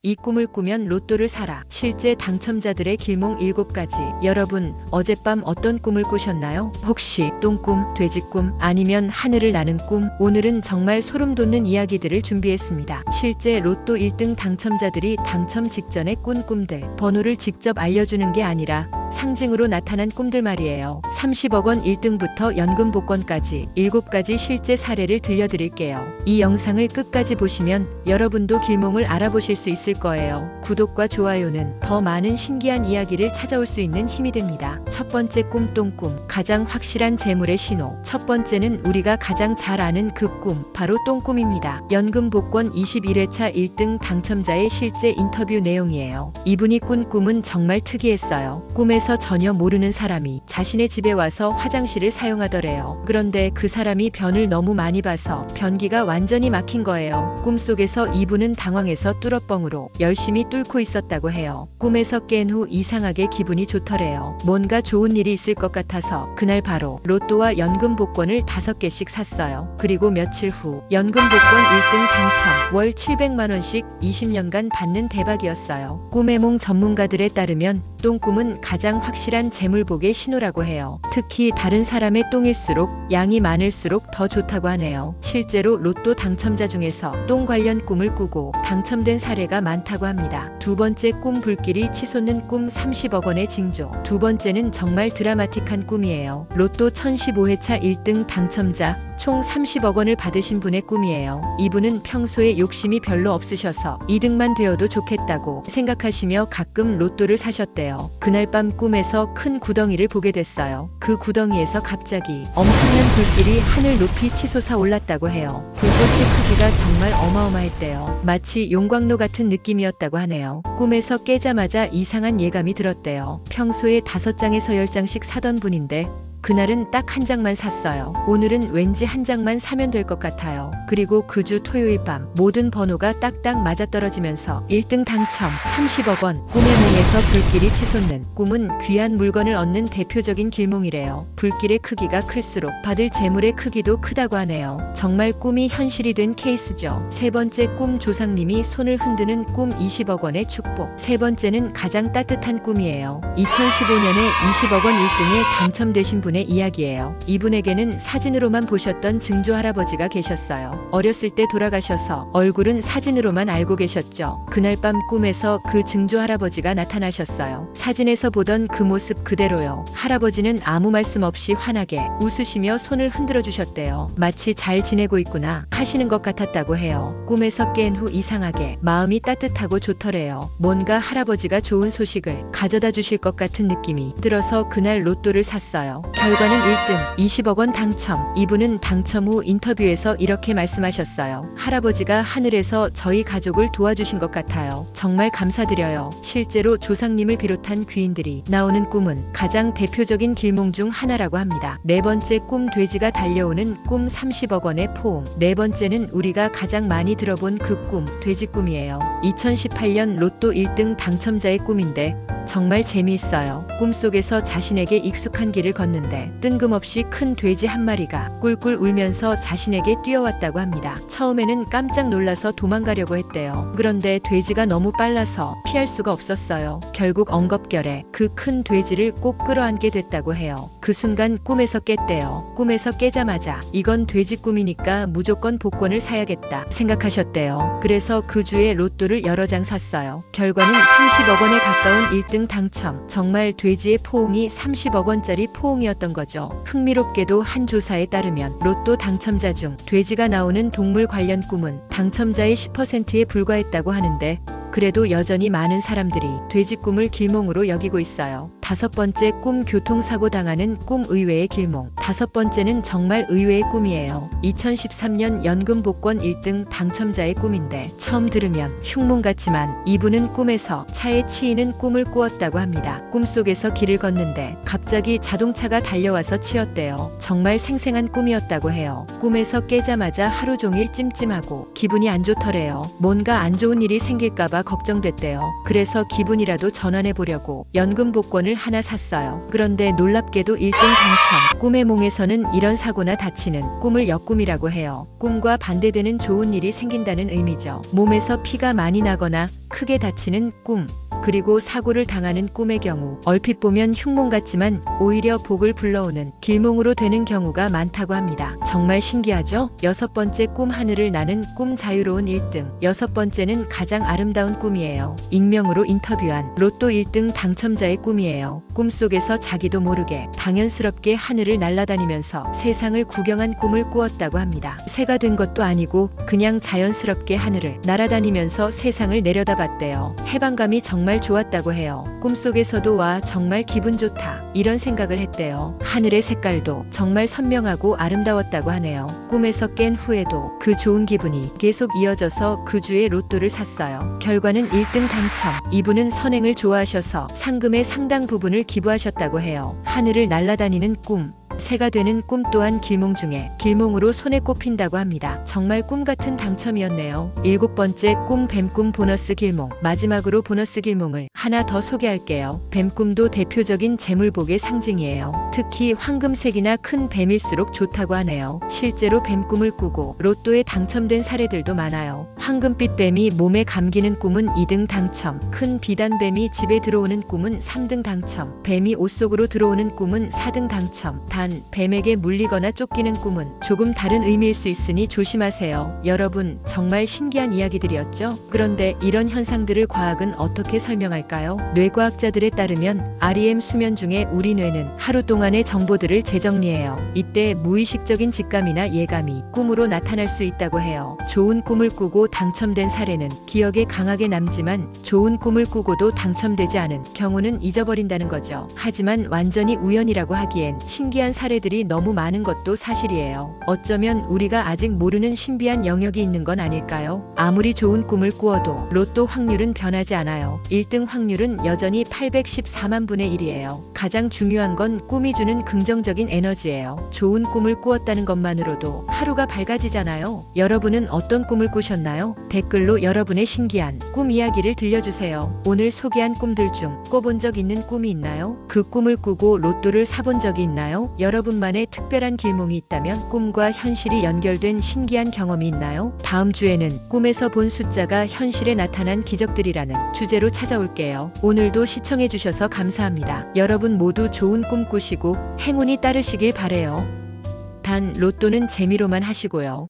이 꿈을 꾸면 로또를 사라. 실제 당첨자들의 길몽 7가지. 여러분, 어젯밤 어떤 꿈을 꾸셨나요? 혹시 똥꿈, 돼지꿈, 아니면 하늘을 나는 꿈? 오늘은 정말 소름 돋는 이야기들을 준비했습니다. 실제 로또 1등 당첨자들이 당첨 직전에 꾼 꿈들. 번호를 직접 알려주는 게 아니라 상징으로 나타난 꿈들 말이에요. 30억 원 1등부터 연금 복권까지 7가지 실제 사례를 들려드릴게요. 이 영상을 끝까지 보시면 여러분도 길몽을 알아보실 수 있을 거예요. 구독과 좋아요는 더 많은 신기한 이야기를 찾아올 수 있는 힘이 됩니다. 첫 번째 꿈, 똥꿈. 가장 확실한 재물의 신호. 첫 번째는 우리가 가장 잘 아는 그 꿈, 바로 똥꿈입니다. 연금 복권 21회차 1등 당첨자의 실제 인터뷰 내용이에요. 이분이 꾼 꿈은 정말 특이했어요. 꿈에서 전혀 모르는 사람이 자신의 집에 와서 화장실을 사용하더래요. 그런데 그 사람이 변을 너무 많이 봐서 변기가 완전히 막힌 거예요. 꿈속에서 이분은 당황해서 뚫어뻥으로 열심히 뚫고 있었다고 해요. 꿈에서 깬 후 이상하게 기분이 좋더래요. 뭔가 좋은 일이 있을 것 같아서 그날 바로 로또와 연금 복권을 5개씩 샀어요. 그리고 며칠 후 연금 복권 1등 당첨, 월 700만 원씩 20년간 받는 대박이었어요. 꿈의 몽 전문가들에 따르면 똥꿈은 가장 확실한 재물복의 신호라고 해요. 특히 다른 사람의 똥일수록 양이 많을수록 더 좋다고 하네요. 실제로 로또 당첨자 중에서 똥 관련 꿈을 꾸고 당첨된 사례가 많다고 합니다. 두 번째 꿈, 불길이 치솟는 꿈. 30억 원의 징조. 두 번째는 정말 드라마틱한 꿈이에요. 로또 1015회차 1등 당첨자, 총 30억 원을 받으신 분의 꿈이에요. 이분은 평소에 욕심이 별로 없으셔서 2등만 되어도 좋겠다고 생각하시며 가끔 로또를 사셨대요. 그날 밤 꿈에서 큰 구덩이를 보게 됐어요. 그 구덩이에서 갑자기 엄청난 불길이 하늘 높이 치솟아 올랐다고 해요. 불꽃의 크기가 정말 어마어마했대요. 마치 용광로 같은 느낌이었다고 하네요. 꿈에서 깨자마자 이상한 예감이 들었대요. 평소에 5장에서 10장씩 사던 분인데 그날은 딱 1장만 샀어요. 오늘은 왠지 1장만 사면 될 것 같아요. 그리고 그 주 토요일 밤 모든 번호가 딱딱 맞아떨어지면서 1등 당첨, 30억 원. 꿈의 몽에서 불길이 치솟는 꿈은 귀한 물건을 얻는 대표적인 길몽이래요. 불길의 크기가 클수록 받을 재물의 크기도 크다고 하네요. 정말 꿈이 현실이 된 케이스죠. 세 번째 꿈, 조상님이 손을 흔드는 꿈. 20억 원의 축복. 세 번째는 가장 따뜻한 꿈이에요. 2015년에 20억 원 1등에 당첨되신 분의 이야기예요. 이분에게는 사진으로만 보셨던 증조 할아버지가 계셨어요. 어렸을 때 돌아가셔서 얼굴은 사진으로만 알고 계셨죠. 그날 밤 꿈에서 그 증조 할아버지가 나타나셨어요. 사진에서 보던 그 모습 그대로요. 할아버지는 아무 말씀 없이 환하게 웃으시며 손을 흔들어 주셨대요. 마치 잘 지내고 있구나 하시는 것 같았다고 해요. 꿈에서 깬 후 이상하게 마음이 따뜻하고 좋더래요. 뭔가 할아버지가 좋은 소식을 가져다 주실 것 같은 느낌이 들어서 그날 로또를 샀어요. 결과는 1등, 20억 원 당첨. 이분은 당첨 후 인터뷰에서 이렇게 말씀하셨어요. 할아버지가 하늘에서 저희 가족을 도와주신 것 같아요. 정말 감사드려요. 실제로 조상님을 비롯한 귀인들이 나오는 꿈은 가장 대표적인 길몽 중 하나라고 합니다. 네 번째 꿈, 돼지가 달려오는 꿈. 30억 원의 포옹. 네 번째는 우리가 가장 많이 들어본 그 꿈, 돼지 꿈이에요. 2018년 로또 1등 당첨자의 꿈인데 정말 재미있어요. 꿈속에서 자신에게 익숙한 길을 걷는데 뜬금없이 큰 돼지 한 마리가 꿀꿀 울면서 자신에게 뛰어왔다고 합니다. 처음에는 깜짝 놀라서 도망가려고 했대요. 그런데 돼지가 너무 빨라서 피할 수가 없었어요. 결국 엉겁결에 그 큰 돼지를 꼭 끌어안게 됐다고 해요. 그 순간 꿈에서 깼대요. 꿈에서 깨자마자 이건 돼지 꿈이니까 무조건 복권을 사야겠다 생각하셨대요. 그래서 그 주에 로또를 여러 장 샀어요. 결과는 30억 원에 가까운 1등 당첨. 정말 돼지의 포옹이 30억 원짜리 포옹이었던 거죠. 흥미롭게도 한 조사에 따르면 로또 당첨자 중 돼지가 나오는 동물 관련 꿈은 당첨자의 10%에 불과했다고 하는데 그래도 여전히 많은 사람들이 돼지 꿈을 길몽으로 여기고 있어요. 다섯 번째 꿈, 교통사고 당하는 꿈. 의외의 길몽. 다섯 번째는 정말 의외의 꿈이에요. 2013년 연금 복권 1등 당첨자의 꿈인데 처음 들으면 흉몽 같지만 이분은 꿈에서 차에 치이는 꿈을 꾸었다고 합니다. 꿈속에서 길을 걷는데 갑자기 자동차가 달려와서 치였대요. 정말 생생한 꿈이었다고 해요. 꿈에서 깨자마자 하루 종일 찜찜하고 기분이 안 좋더래요. 뭔가 안 좋은 일이 생길까봐 걱정됐대요. 그래서 기분이라도 전환해 보려고 연금 복권을 하나 샀어요. 그런데 놀랍게도 1등 당첨. 꿈의 몽에서는 이런 사고나 다치는 꿈을 역꿈이라고 해요. 꿈과 반대되는 좋은 일이 생긴다는 의미죠. 몸에서 피가 많이 나거나 크게 다치는 꿈, 그리고 사고를 당하는 꿈의 경우 얼핏 보면 흉몽 같지만 오히려 복을 불러오는 길몽으로 되는 경우가 많다고 합니다. 정말 신기하죠? 6번째, 꿈 하늘을 나는 꿈 자유로운 1등. 6번째는 가장 아름다운 꿈이에요. 익명으로 인터뷰한 로또 1등 당첨자의 꿈이에요. 꿈속에서 자기도 모르게 당연스럽게 하늘을 날아다니면서 세상을 구경한 꿈을 꾸었다고 합니다. 새가 된 것도 아니고 그냥 자연스럽게 하늘을 날아다니면서 세상을 내려다봤대요. 해방감이 정말 좋았다고 해요. 꿈속에서도 와 정말 기분 좋다 이런 생각을 했대요. 하늘의 색깔도 정말 선명하고 아름다웠다고 하네요. 꿈에서 깬 후에도 그 좋은 기분이 계속 이어져서 그 주에 로또를 샀어요. 결과는 1등 당첨. 이분은 선행을 좋아하셔서 상금의 상당 부분을 기부하셨다고 해요. 하늘을 날아다니는 꿈, 새가 되는 꿈 또한 길몽 중에 길몽으로 손에 꼽힌다고 합니다. 정말 꿈 같은 당첨이었네요. 7번째, 꿈 뱀꿈 보너스 길몽. 마지막으로 보너스 길몽을 하나 더 소개할게요. 뱀꿈도 대표적인 재물복의 상징이에요. 특히 황금색이나 큰 뱀일수록 좋다고 하네요. 실제로 뱀꿈을 꾸고 로또에 당첨된 사례들도 많아요. 황금빛 뱀이 몸에 감기는 꿈은 2등 당첨, 큰 비단 뱀이 집에 들어오는 꿈은 3등 당첨, 뱀이 옷 속으로 들어오는 꿈은 4등 당첨. 단 뱀에게 물리거나 쫓기는 꿈은 조금 다른 의미일 수 있으니 조심하세요. 여러분, 정말 신기한 이야기들이었죠? 그런데 이런 현상들을 과학은 어떻게 설명할까요? 뇌과학자들에 따르면 REM 수면 중에 우리 뇌는 하루 동안의 정보들을 재정리해요. 이때 무의식적인 직감이나 예감이 꿈으로 나타날 수 있다고 해요. 좋은 꿈을 꾸고 당첨된 사례는 기억에 강하게 남지만 좋은 꿈을 꾸고도 당첨되지 않은 경우는 잊어버린다는 거죠. 하지만 완전히 우연이라고 하기엔 신기한 사례들이 너무 많은 것도 사실이에요. 어쩌면 우리가 아직 모르는 신비한 영역이 있는 건 아닐까요? 아무리 좋은 꿈을 꾸어도 로또 확률은 변하지 않아요. 1등 확률은 여전히 814만 분의 1이에요. 가장 중요한 건 꿈이 주는 긍정적인 에너지예요. 좋은 꿈을 꾸었다는 것만으로도 하루가 밝아지잖아요. 여러분은 어떤 꿈을 꾸셨나요? 댓글로 여러분의 신기한 꿈 이야기를 들려주세요. 오늘 소개한 꿈들 중 꿔본 적 있는 꿈이 있나요? 그 꿈을 꾸고 로또를 사본 적이 있나요? 여러분만의 특별한 길몽이 있다면 꿈과 현실이 연결된 신기한 경험이 있나요? 다음 주에는 꿈에서 본 숫자가 현실에 나타난 기적들이라는 주제로 찾아올게요. 오늘도 시청해주셔서 감사합니다. 여러분 모두 좋은 꿈 꾸시고 행운이 따르시길 바래요. 단 로또는 재미로만 하시고요.